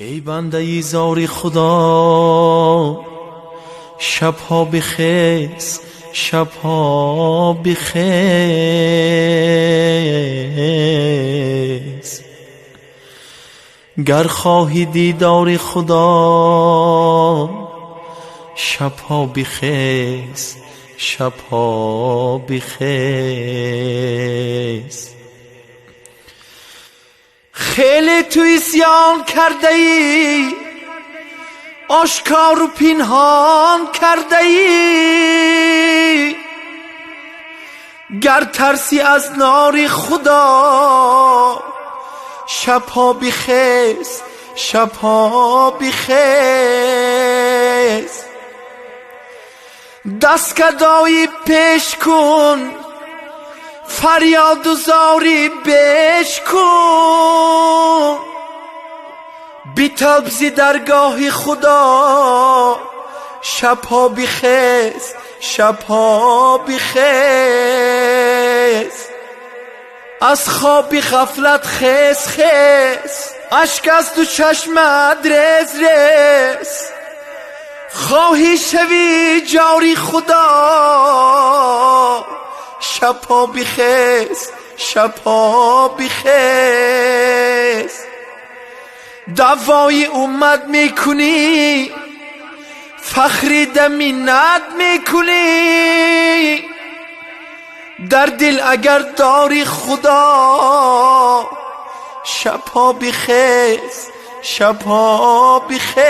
ای بنده زاری خدا، شبها بخیز، شبها بخیز. گر خواهی دیدار خدا، شبها بخیز، شبها بخیز. خیلی تو اسیان کرده ای، آشکار و پنهان کرده ای. گر ترسی از نار خدا، شبها بخیز، شبها بخیز. دست گدایی پیش کن، فریاد و زاری بیش کن. بیتاب زی درگاه خدا، شبها بخیز، شبها بخیز. از خواب غفلت خیز خیز، اشک از تو چشمت ریز ریز. خواهی شوی جاری خدا، شبها بخیز، شبها بخیز. دعوای امت میکنی، فخری دمینت میکنی. در دل اگر داری خدا، شبها بخیز، شبها بخیز.